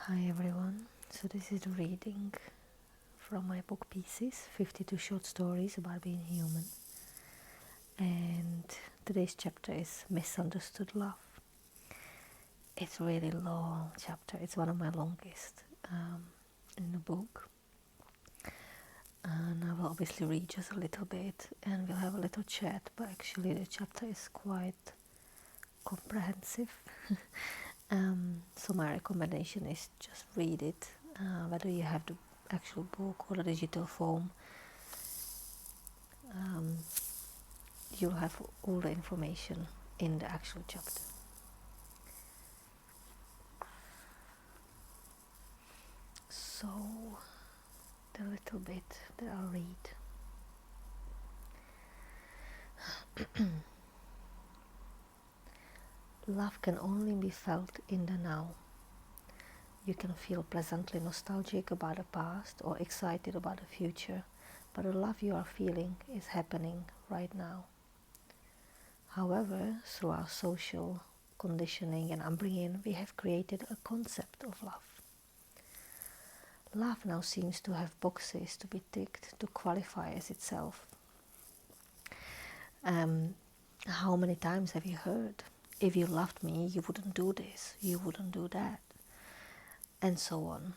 Hi everyone, so this is the reading from my book Pieces, 52 short stories about being human. And today's chapter is Misunderstood Love. It's a really long chapter, it's one of my longest in the book. And I will obviously read just a little bit and we'll have a little chat, but actually the chapter is quite comprehensive. So my recommendation is just read it, whether you have the actual book or the digital form. You'll have all the information in the actual chapter. So the little bit that I'll read. Love can only be felt in the now. You can feel pleasantly nostalgic about the past or excited about the future, but the love you are feeling is happening right now. However, through our social conditioning and upbringing, we have created a concept of love. Love now seems to have boxes to be ticked to qualify as itself. How many times have you heard, if you loved me, you wouldn't do this, you wouldn't do that, and so on.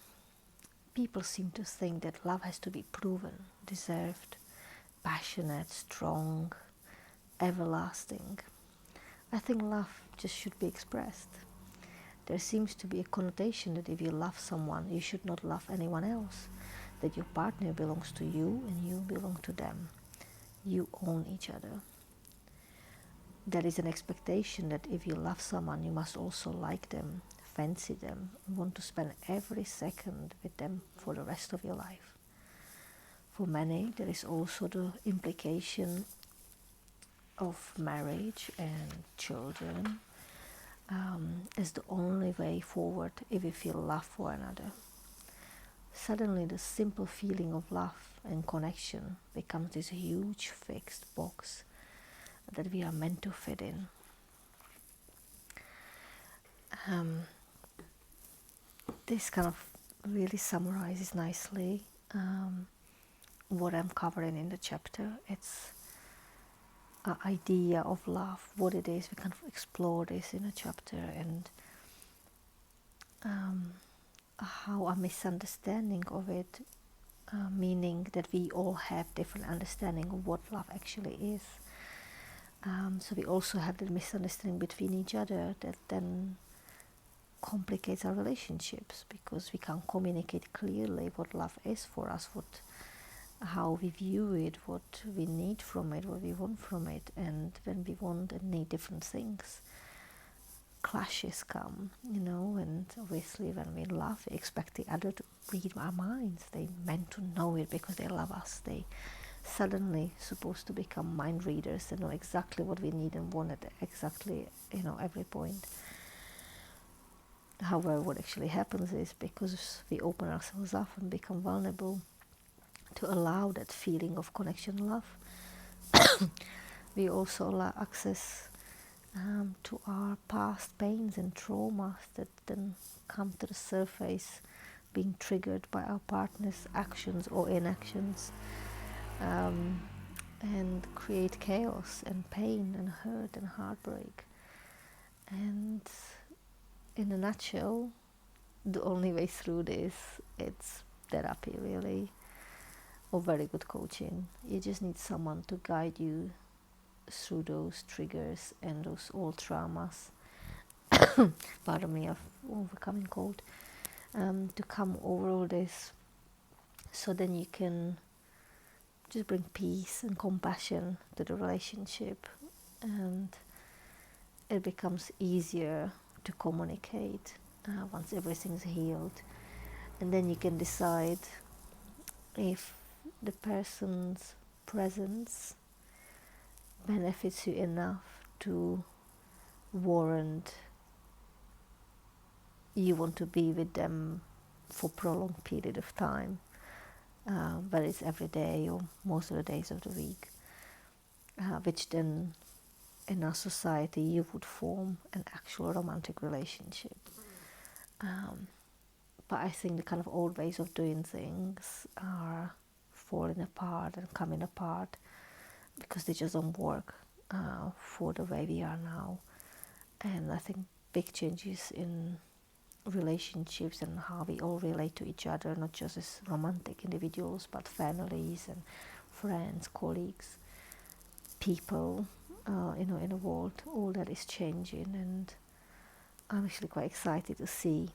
People seem to think that love has to be proven, deserved, passionate, strong, everlasting. I think love just should be expressed. There seems to be a connotation that if you love someone, you should not love anyone else, that your partner belongs to you and you belong to them. You own each other. There is an expectation that if you love someone, you must also like them, fancy them, and want to spend every second with them for the rest of your life. For many, there is also the implication of marriage and children as the only way forward if we feel love for another. Suddenly the simple feeling of love and connection becomes this huge fixed box that we are meant to fit in. This kind of really summarizes nicely what I'm covering in the chapter. It's an idea of love, what it is. We can explore this in a chapter, and how a misunderstanding of it, meaning that we all have different understanding of what love actually is. So we also have the misunderstanding between each other that then complicates our relationships, because we can't communicate clearly what love is for us, how we view it, what we need from it, what we want from it. And when we want and need different things, clashes come, and obviously when we love, we expect the other to read our minds. They meant to know it because they love us. They suddenly supposed to become mind readers and know exactly what we need and want at exactly, every point. However, what actually happens is, because we open ourselves up and become vulnerable to allow that feeling of connection, love, we also allow access to our past pains and traumas that then come to the surface, being triggered by our partner's actions or inactions, and create chaos and pain and hurt and heartbreak. And in a nutshell, the only way through this, it's therapy, really, or very good coaching. You just need someone to guide you through those triggers and those old traumas. Pardon me, I've overcoming cold. To come over all this, so then you can just bring peace and compassion to the relationship, and it becomes easier to communicate once everything's healed. And then you can decide if the person's presence benefits you enough to warrant you want to be with them for prolonged period of time, but it's every day or most of the days of the week, which then in our society you would form an actual romantic relationship. But I think the kind of old ways of doing things are falling apart and coming apart because they just don't work for the way we are now. And I think big changes in relationships and how we all relate to each other, not just as romantic individuals, but families and friends, colleagues, people, in the world, all that is changing. And I'm actually quite excited to see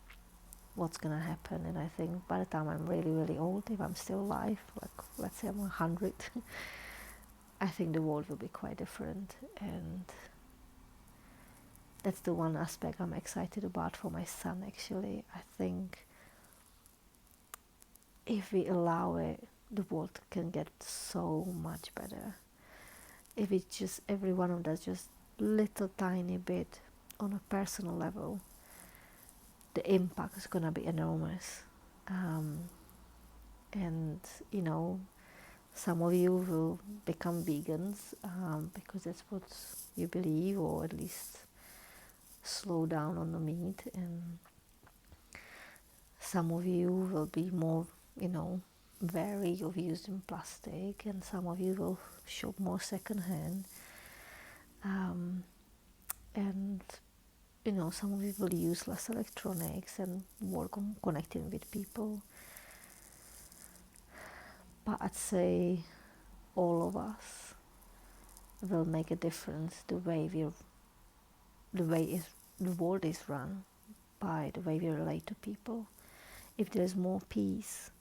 what's going to happen. And I think by the time I'm really, really old, if I'm still alive, like let's say I'm 100, I think the world will be quite different. And that's the one aspect I'm excited about for my son, actually. I think if we allow it, the world can get so much better. If it's just every one of us just little tiny bit on a personal level, the impact is gonna be enormous. And some of you will become vegans because that's what you believe, or at least slow down on the meat. And some of you will be more, wary of using plastic, and some of you will shop more secondhand. And some of you will use less electronics and work on connecting with people. But I'd say all of us will make a difference the way the world is run, by the way we relate to people. If there's more peace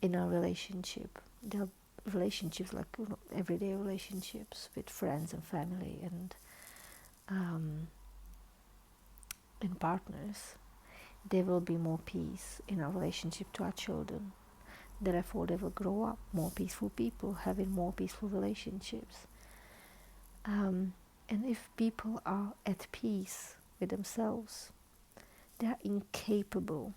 in our relationship, there are relationships like everyday relationships with friends and family and partners, there will be more peace in our relationship to our children. Therefore, they will grow up more peaceful people, having more peaceful relationships. And if people are at peace with themselves, they are incapable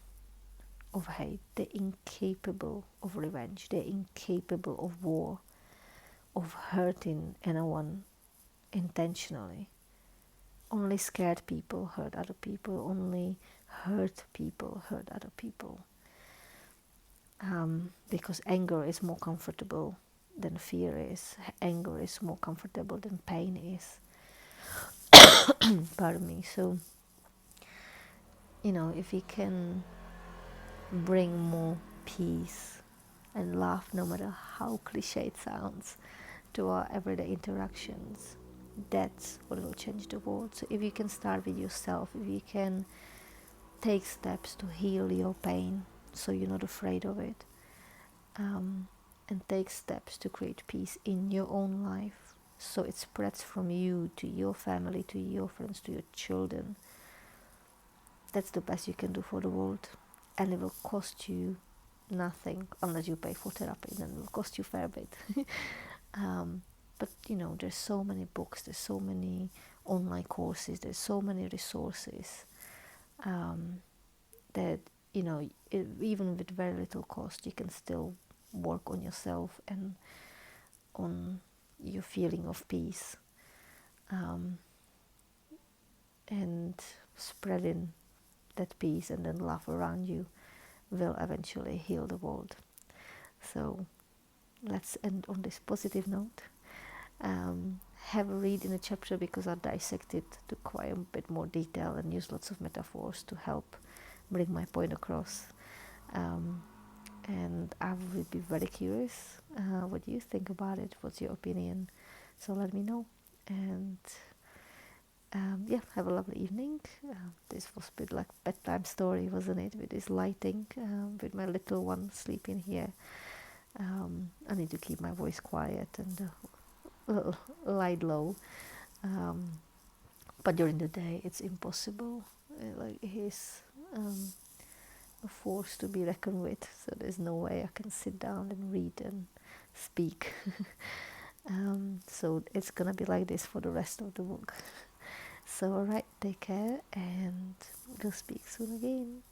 of hate, they're incapable of revenge, they're incapable of war, of hurting anyone intentionally. Only scared people hurt other people, only hurt people hurt other people. Because anger is more comfortable than fear is. Anger is more comfortable than pain is. Pardon me. So, if we can bring more peace and love, no matter how cliche it sounds, to our everyday interactions, that's what will change the world. So if you can start with yourself, if you can take steps to heal your pain so you're not afraid of it, and take steps to create peace in your own life so it spreads from you to your family, to your friends, to your children, that's the best you can do for the world. And it will cost you nothing unless you pay for therapy, then it will cost you a fair bit. But there's so many books, there's so many online courses, there's so many resources that even with very little cost you can still work on yourself and on your feeling of peace, and spreading that peace and then love around you will eventually heal the world. So let's end on this positive note. Have a read in a chapter because I dissect it to quite a bit more detail and use lots of metaphors to help bring my point across. And I would be very curious what you think about it. What's your opinion? So let me know. And have a lovely evening. This was a bit like bedtime story, wasn't it? With this lighting, with my little one sleeping here. I need to keep my voice quiet and light low. But during the day, it's impossible. Like he's a force to be reckoned with. So there's no way I can sit down and read and speak. So it's gonna be like this for the rest of the book. So alright, take care and we'll speak soon again.